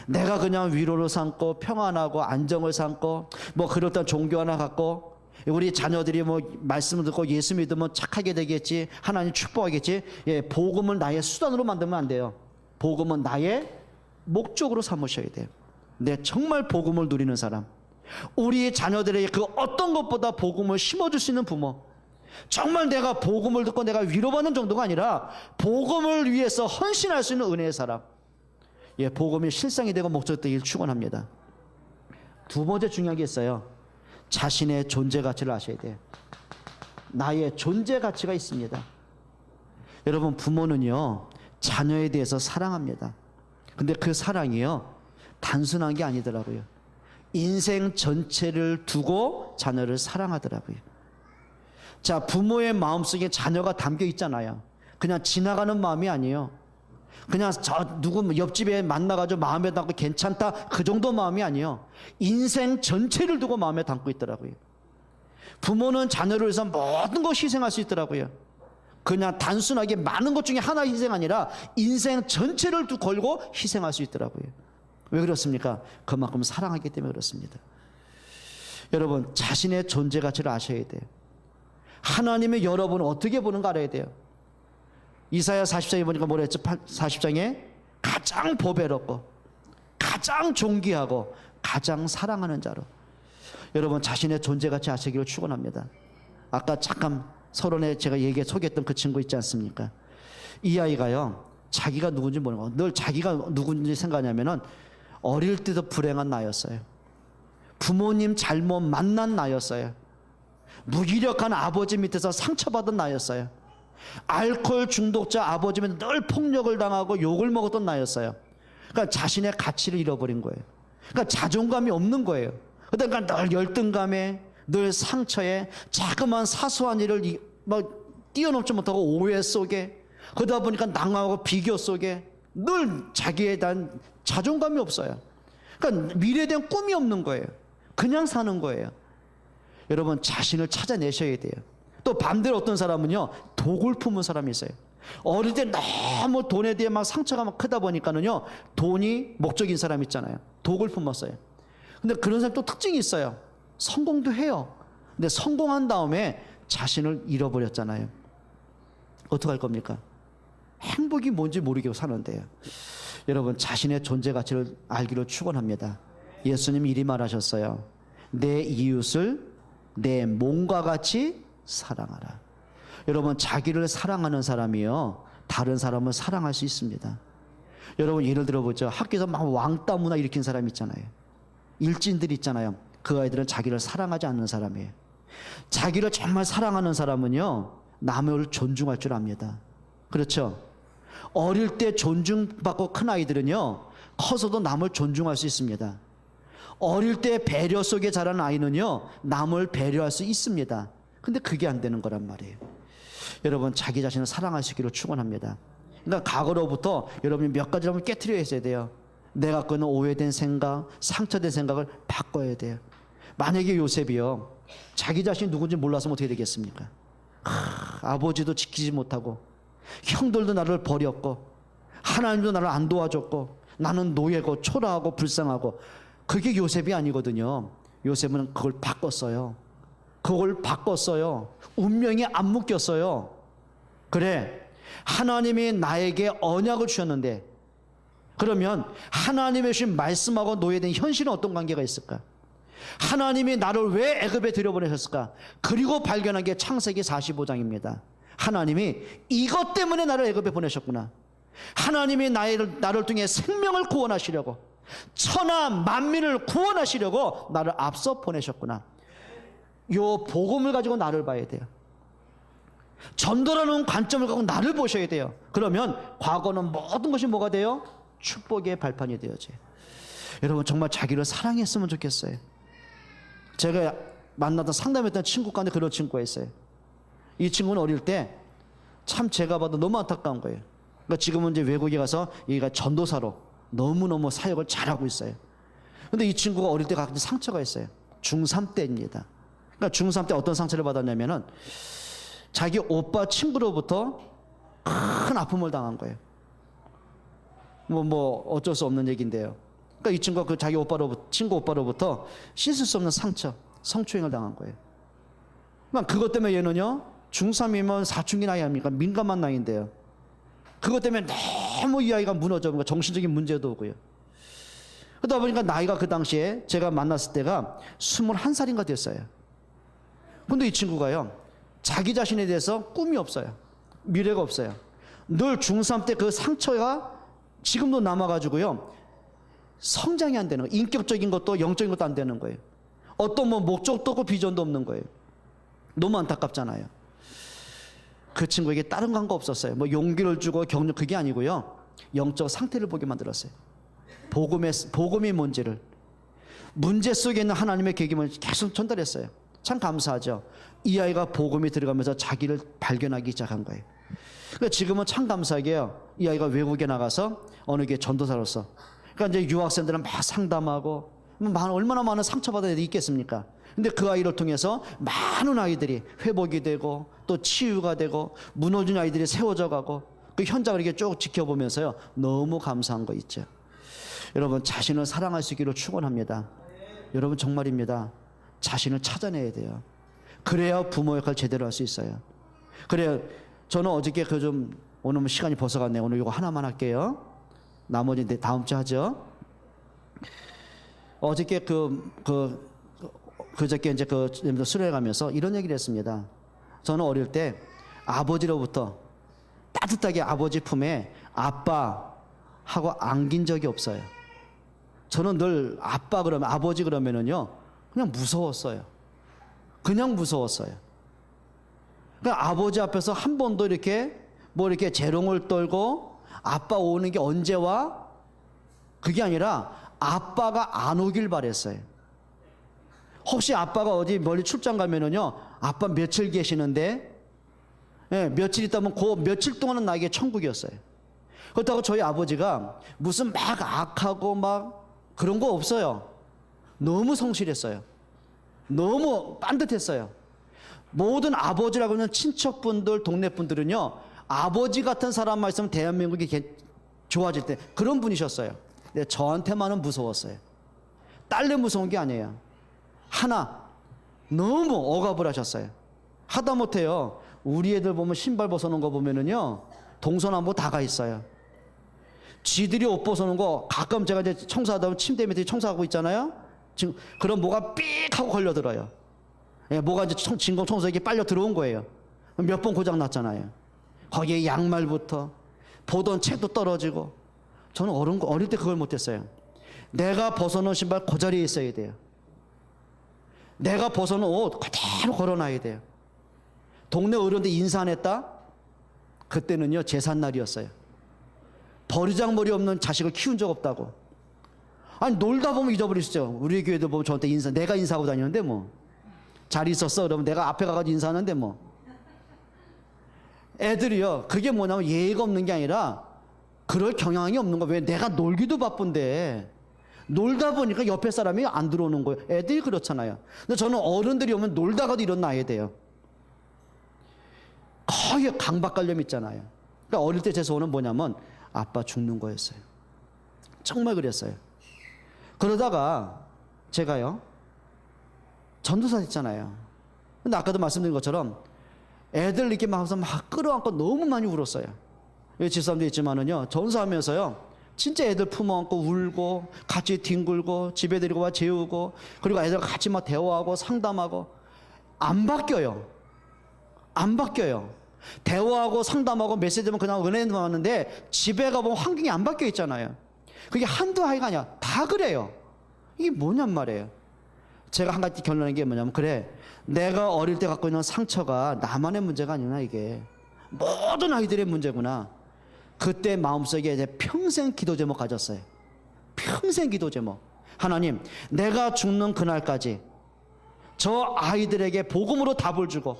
내가 그냥 위로를 삼고 평안하고 안정을 삼고 뭐 그렇다는 종교 하나 갖고 우리 자녀들이 뭐 말씀을 듣고 예수 믿으면 착하게 되겠지, 하나님 축복하겠지. 예, 복음을 나의 수단으로 만들면 안 돼요. 복음은 나의 목적으로 삼으셔야 돼요. 내 정말 복음을 누리는 사람, 우리 자녀들에게 그 어떤 것보다 복음을 심어줄 수 있는 부모, 정말 내가 복음을 듣고 내가 위로받는 정도가 아니라 복음을 위해서 헌신할 수 있는 은혜의 사람, 예, 복음이 실상이 되고 목적이 되길 축원합니다. 두 번째 중요한 게 있어요. 자신의 존재 가치를 아셔야 돼요. 나의 존재 가치가 있습니다. 여러분, 부모는요 자녀에 대해서 사랑합니다. 근데 그 사랑이요 단순한 게 아니더라고요. 인생 전체를 두고 자녀를 사랑하더라고요. 자, 부모의 마음속에 자녀가 담겨 있잖아요. 그냥 지나가는 마음이 아니에요. 그냥 저 누구 옆집에 만나가지고 마음에 담고 괜찮다 그 정도 마음이 아니에요. 인생 전체를 두고 마음에 담고 있더라고요. 부모는 자녀를 위해서 모든 것 희생할 수 있더라고요. 그냥 단순하게 많은 것 중에 하나 희생 아니라 인생 전체를 걸고 희생할 수 있더라고요. 왜 그렇습니까? 그만큼 사랑하기 때문에 그렇습니다. 여러분, 자신의 존재 가치를 아셔야 돼요. 하나님의 여러분을 어떻게 보는가 알아야 돼요. 이사야 40장에 보니까 뭐라 했죠? 40장에 가장 보배롭고 가장 존귀하고 가장 사랑하는 자로. 여러분, 자신의 존재 가치 아시기를 축원합니다. 아까 잠깐 서론에 제가 소개했던 그 친구 있지 않습니까? 이 아이가요 자기가 누군지 모르는 거, 늘 자기가 누군지 생각하냐면은 어릴 때도 불행한 나였어요. 부모님 잘못 만난 나였어요. 무기력한 아버지 밑에서 상처받은 나였어요. 알코올 중독자 아버지면 늘 폭력을 당하고 욕을 먹었던 나였어요. 그러니까 자신의 가치를 잃어버린 거예요. 그러니까 자존감이 없는 거예요. 그러니까 늘 열등감에, 늘 상처에, 자그마한 사소한 일을 뛰어넘지 못하고 오해 속에, 그러다 보니까 낭망하고 비교 속에 늘 자기에 대한 자존감이 없어요. 그러니까 미래에 대한 꿈이 없는 거예요. 그냥 사는 거예요. 여러분, 자신을 찾아내셔야 돼요. 또 반대로 어떤 사람은요 독을 품은 사람이 있어요. 어릴 때 너무 돈에 대해 막 상처가 막 크다 보니까는요 돈이 목적인 사람 있잖아요. 독을 품었어요. 근데 그런 사람 또 특징이 있어요. 성공도 해요. 근데 성공한 다음에 자신을 잃어버렸잖아요. 어떡할 겁니까? 행복이 뭔지 모르게 사는데요. 여러분, 자신의 존재 가치를 알기를 축원합니다. 예수님이 이리 말하셨어요. 내 이웃을 내 몸과 같이 사랑하라. 여러분, 자기를 사랑하는 사람이요 다른 사람을 사랑할 수 있습니다. 여러분, 예를 들어보죠. 학교에서 막 왕따 문화 일으킨 사람 있잖아요. 일진들 있잖아요. 그 아이들은 자기를 사랑하지 않는 사람이에요. 자기를 정말 사랑하는 사람은요 남을 존중할 줄 압니다. 그렇죠? 어릴 때 존중받고 큰 아이들은요 커서도 남을 존중할 수 있습니다. 어릴 때 배려 속에 자란 아이는요, 남을 배려할 수 있습니다. 근데 그게 안 되는 거란 말이에요. 여러분, 자기 자신을 사랑하시기를 축원합니다. 그러니까 과거로부터 여러분이 몇 가지를 한번 깨트려 있어야 돼요. 내가 갖고 있는 오해된 생각, 상처된 생각을 바꿔야 돼요. 만약에 요셉이요, 자기 자신이 누군지 몰라서 어떻게 되겠습니까? 아버지도 지키지 못하고, 형들도 나를 버렸고, 하나님도 나를 안 도와줬고, 나는 노예고 초라하고 불쌍하고, 그게 요셉이 아니거든요. 요셉은 그걸 바꿨어요. 그걸 바꿨어요. 운명이 안 묶였어요. 그래, 하나님이 나에게 언약을 주셨는데, 그러면 하나님의 주신 말씀하고 노예된 현실은 어떤 관계가 있을까? 하나님이 나를 왜 애굽에 들여보내셨을까? 그리고 발견한 게 창세기 45장입니다. 하나님이 이것 때문에 나를 애굽에 보내셨구나. 하나님이 나를 통해 생명을 구원하시려고, 천하 만민을 구원하시려고 나를 앞서 보내셨구나. 요 복음을 가지고 나를 봐야 돼요. 전도라는 관점을 갖고 나를 보셔야 돼요. 그러면 과거는 모든 것이 뭐가 돼요? 축복의 발판이 되어져요. 여러분, 정말 자기를 사랑했으면 좋겠어요. 제가 만나던 상담했던 친구 가운데 그런 친구가 있어요. 이 친구는 어릴 때 참 제가 봐도 너무 안타까운 거예요. 그러니까 지금은 이제 외국에 가서 여기가 전도사로 너무너무 사역을 잘하고 있어요. 근데 이 친구가 어릴 때 가진 상처가 있어요. 중3 때입니다. 그러니까 중3 때 어떤 상처를 받았냐면은 자기 오빠 친구로부터 큰 아픔을 당한 거예요. 뭐 어쩔 수 없는 얘기인데요. 그러니까 이 친구가 그 자기 친구 오빠로부터 씻을 수 없는 상처, 성추행을 당한 거예요. 그러니까 그것 때문에 얘는요, 중3이면 사춘기 나이 아닙니까? 민감한 나이인데요. 그것 때문에 너무 이 아이가 무너져. 그러니까 정신적인 문제도 오고요. 그러다 보니까 나이가 그 당시에 제가 만났을 때가 21살인가 됐어요. 근데 이 친구가요, 자기 자신에 대해서 꿈이 없어요. 미래가 없어요. 늘 중3 때 그 상처가 지금도 남아가지고요, 성장이 안 되는 거예요. 인격적인 것도 영적인 것도 안 되는 거예요. 어떤 뭐 목적도 없고 비전도 없는 거예요. 너무 안타깝잖아요. 그 친구에게 다른 광고 없었어요. 뭐 용기를 주고 격려, 그게 아니고요, 영적 상태를 보게 만들었어요. 복음이 뭔지를, 문제 속에 있는 하나님의 계획을 계속 전달했어요. 참 감사하죠. 이 아이가 복음이 들어가면서 자기를 발견하기 시작한 거예요. 그러니까 지금은 참 감사하게요, 이 아이가 외국에 나가서 어느 게 전도사로서, 그러니까 이제 유학생들은 막 상담하고, 얼마나 많은 상처받은 애들이 있겠습니까? 근데 그 아이를 통해서 많은 아이들이 회복이 되고 또 치유가 되고 무너진 아이들이 세워져 가고, 그 현장을 이렇게 쭉 지켜보면서요, 너무 감사한 거 있죠. 여러분, 자신을 사랑할 수 있기를 축원합니다. 여러분, 정말입니다. 자신을 찾아내야 돼요. 그래야 부모 역할 제대로 할 수 있어요. 그래요. 저는 어저께 오늘 시간이 벌써 갔네요. 오늘 이거 하나만 할게요. 나머지는 다음 주 하죠. 어저께 그저께 이제 수련회 가면서 이런 얘기를 했습니다. 저는 어릴 때 아버지로부터 따뜻하게 아버지 품에 아빠하고 안긴 적이 없어요. 저는 늘 아버지 그러면은요, 그냥 무서웠어요. 그냥 무서웠어요. 그러니까 아버지 앞에서 한 번도 이렇게 재롱을 떨고 아빠 오는 게 언제 와? 그게 아니라 아빠가 안 오길 바랬어요. 혹시 아빠가 어디 멀리 출장 가면은요, 아빠 며칠 계시는데, 예, 며칠 있다 보면 그 며칠 동안은 나에게 천국이었어요. 그렇다고 저희 아버지가 무슨 막 악하고 막 그런 거 없어요. 너무 성실했어요. 너무 빤듯했어요. 모든 아버지라고 하는 친척분들, 동네 분들은요, 아버지 같은 사람만 있으면 대한민국이 좋아질 때 그런 분이셨어요. 근데 저한테만은 무서웠어요. 딸내 무서운 게 아니에요. 하나, 너무 억압을 하셨어요. 하다못해요, 우리 애들 보면 신발 벗어놓은 거 보면은요, 동서남북 다 가 있어요. 쥐들이 옷 벗어놓은 거 가끔 제가 이제 청소하다 보면 침대 밑에 청소하고 있잖아요. 지금 그럼 뭐가 삑 하고 걸려들어요. 예, 뭐가 이제 진공 청소기에 빨려 들어온 거예요. 몇 번 고장 났잖아요. 거기에 양말부터 보던 책도 떨어지고. 저는 어릴 때 그걸 못했어요. 내가 벗어놓은 신발 그 자리에 있어야 돼요. 내가 벗어놓은 옷 그대로 걸어놔야 돼요. 동네 어른들 인사 안 했다? 그때는요, 제삿날이었어요. 버리장머리 없는 자식을 키운 적 없다고. 아니 놀다 보면 잊어버리시죠. 우리 교회도 보면 저한테 내가 인사하고 다니는데 뭐. 잘 있었어? 그러면 내가 앞에 가가지고 인사하는데 뭐. 애들이요. 그게 뭐냐면 예의가 없는 게 아니라 그럴 경향이 없는 거야. 왜? 내가 놀기도 바쁜데 놀다 보니까 옆에 사람이 안 들어오는 거예요. 애들이 그렇잖아요. 근데 저는 어른들이 오면 놀다가도 일어나야 돼요. 거의 강박관념 있잖아요. 그러니까 어릴 때 제 소원은 뭐냐면 아빠 죽는 거였어요. 정말 그랬어요. 그러다가 제가요 전도사 했잖아요. 근데 아까도 말씀드린 것처럼 애들 이렇게 막 하면서 막 끌어안고 너무 많이 울었어요. 여기 집사람도 있지만은요 전도사하면서요 진짜 애들 품어안고 울고 같이 뒹굴고 집에 데리고 와 재우고 그리고 애들 같이 막 대화하고 상담하고 안 바뀌어요. 안 바뀌어요. 대화하고 상담하고 메시지면 그냥 은혜만 하는데 집에 가보면 환경이 안 바뀌어 있잖아요. 그게 한두 아이가 아니야. 다 그래요. 이게 뭐냔 말이에요. 제가 한 가지 결론한 게 뭐냐면 그래 내가 어릴 때 갖고 있는 상처가 나만의 문제가 아니구나. 이게 모든 아이들의 문제구나. 그때 마음속에 이제 평생 기도 제목 가졌어요. 평생 기도 제목. 하나님 내가 죽는 그날까지 저 아이들에게 복음으로 답을 주고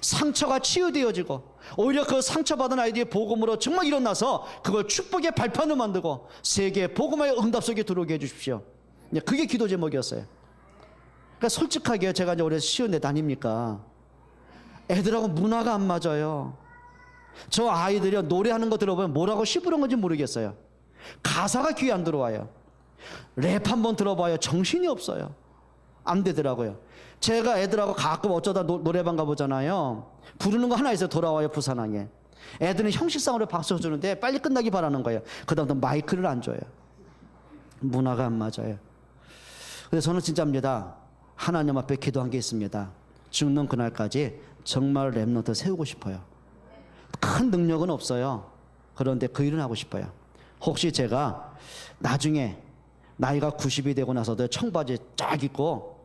상처가 치유되어지고 오히려 그 상처받은 아이들이 복음으로 정말 일어나서 그걸 축복의 발판을 만들고 세계의 복음의 응답 속에 들어오게 해주십시오. 그게 기도 제목이었어요. 그러니까 솔직하게 제가 이제 올해 쉬운 데 다닙니까? 애들하고 문화가 안 맞아요. 저 아이들이 노래하는 거 들어보면 뭐라고 시부른 건지 모르겠어요. 가사가 귀에 안 들어와요. 랩 한번 들어봐요. 정신이 없어요. 안 되더라고요. 제가 애들하고 가끔 어쩌다 노래방 가보잖아요. 부르는 거 하나 있어요. 돌아와요 부산항에. 애들은 형식상으로 박수 주는데 빨리 끝나기 바라는 거예요. 그 다음부터 마이크를 안 줘요. 문화가 안 맞아요. 그래서 저는 진짜입니다. 하나님 앞에 기도한 게 있습니다. 죽는 그날까지 정말 랩런트 세우고 싶어요. 큰 능력은 없어요. 그런데 그 일은 하고 싶어요. 혹시 제가 나중에 나이가 90이 되고 나서도 청바지 쫙 입고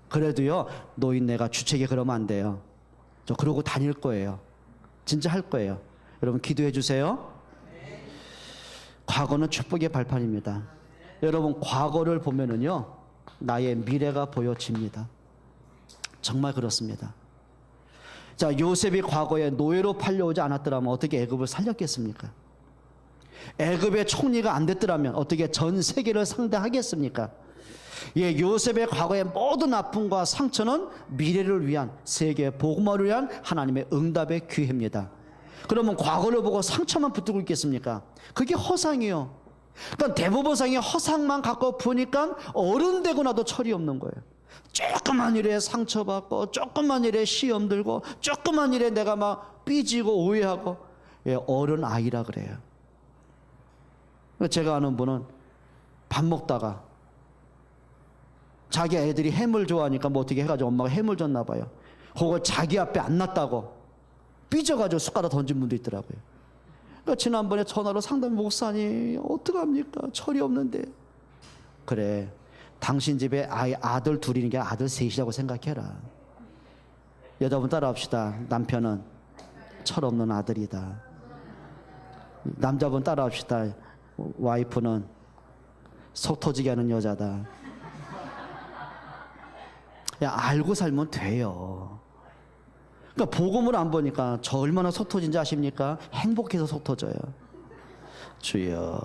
그래도요 노인네가 주책에 그러면 안 돼요. 저 그러고 다닐 거예요. 진짜 할 거예요. 여러분 기도해 주세요. 과거는 축복의 발판입니다. 여러분 과거를 보면은요 나의 미래가 보여집니다. 정말 그렇습니다. 자, 요셉이 과거에 노예로 팔려오지 않았더라면 어떻게 애굽을 살렸겠습니까? 애굽의 총리가 안 됐더라면 어떻게 전 세계를 상대하겠습니까? 예, 요셉의 과거의 모든 아픔과 상처는 미래를 위한 세계의 복음화를 위한 하나님의 응답의 기회입니다. 그러면 과거를 보고 상처만 붙들고 있겠습니까? 그게 허상이에요. 그러니까 대부분상이 허상만 갖고 보니까 어른 되고 나도 철이 없는 거예요. 조그만 일에 상처받고 조그만 일에 시험 들고 조그만 일에 내가 막 삐지고 오해하고 예, 어른 아이라 그래요. 제가 아는 분은 밥 먹다가 자기 애들이 햄을 좋아하니까 뭐 어떻게 해가지고 엄마가 햄을 줬나 봐요. 그걸 자기 앞에 안 놨다고 삐져가지고 숟가락 던진 분도 있더라고요. 그러니까 지난번에 전화로 상담 목사님 어떡합니까? 철이 없는데. 그래 당신 집에 아들 둘이는 게 아들 셋이라고 생각해라. 여자분 따라합시다. 남편은 철없는 아들이다. 남자분 따라합시다. 와이프는 속 터지게 하는 여자다. 야, 알고 살면 돼요. 그러니까 복음을 안 보니까 저 얼마나 속 터진지 아십니까? 행복해서 속 터져요. 주여.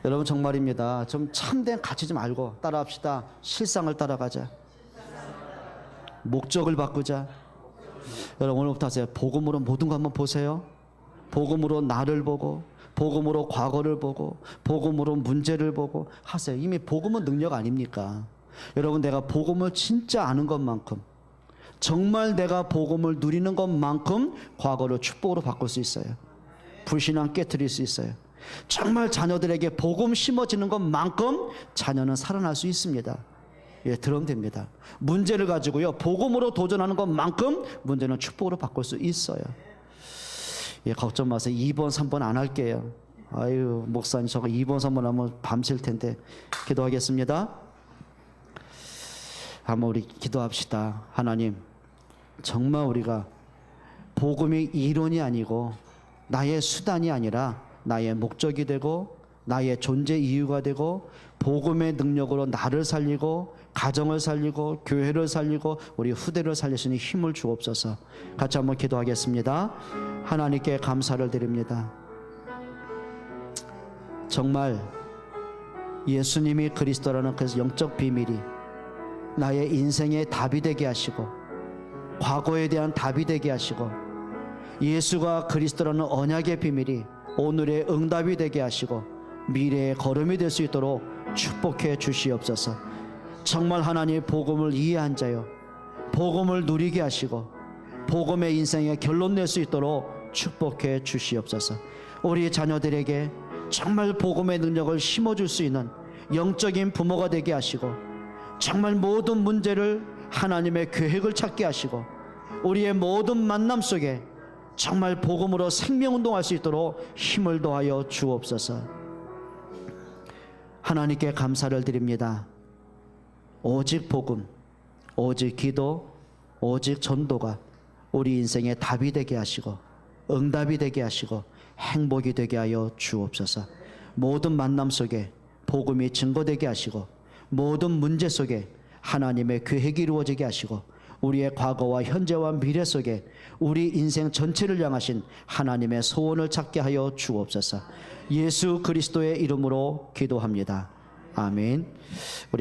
여러분 정말입니다. 좀 참된 가치 좀 알고 따라합시다. 실상을 따라가자. 목적을 바꾸자. 여러분 오늘부터 하세요. 복음으로 모든 거 한번 보세요. 복음으로 나를 보고 복음으로 과거를 보고 복음으로 문제를 보고 하세요. 이미 복음은 능력 아닙니까? 여러분 내가 복음을 진짜 아는 것만큼 정말 내가 복음을 누리는 것만큼 과거를 축복으로 바꿀 수 있어요. 불신앙 깨트릴 수 있어요. 정말 자녀들에게 복음 심어지는 것만큼 자녀는 살아날 수 있습니다. 예, 들으면 됩니다. 문제를 가지고요 복음으로 도전하는 것만큼 문제는 축복으로 바꿀 수 있어요. 예, 걱정 마세요. 2번 3번 안 할게요. 아유 목사님 저거 2번 3번 하면 밤샐 텐데. 기도하겠습니다. 한번 우리 기도합시다. 하나님 정말 우리가 복음이 이론이 아니고 나의 수단이 아니라 나의 목적이 되고 나의 존재 이유가 되고 복음의 능력으로 나를 살리고 가정을 살리고 교회를 살리고 우리 후대를 살릴 수 있는 힘을 주옵소서. 같이 한번 기도하겠습니다. 하나님께 감사를 드립니다. 정말 예수님이 그리스도라는 그 영적 비밀이 나의 인생의 답이 되게 하시고 과거에 대한 답이 되게 하시고 예수가 그리스도라는 언약의 비밀이 오늘의 응답이 되게 하시고 미래의 걸음이 될 수 있도록 축복해 주시옵소서. 정말 하나님 복음을 이해한 자요 복음을 누리게 하시고 복음의 인생의 결론 낼 수 있도록 축복해 주시옵소서. 우리 자녀들에게 정말 복음의 능력을 심어줄 수 있는 영적인 부모가 되게 하시고 정말 모든 문제를 하나님의 계획을 찾게 하시고 우리의 모든 만남 속에 정말 복음으로 생명운동할 수 있도록 힘을 더하여 주옵소서. 하나님께 감사를 드립니다. 오직 복음, 오직 기도, 오직 전도가 우리 인생의 답이 되게 하시고 응답이 되게 하시고 행복이 되게 하여 주옵소서. 모든 만남 속에 복음이 증거되게 하시고 모든 문제 속에 하나님의 계획이 이루어지게 하시고 우리의 과거와 현재와 미래 속에 우리 인생 전체를 향하신 하나님의 소원을 찾게 하여 주옵소서. 예수 그리스도의 이름으로 기도합니다. 아멘.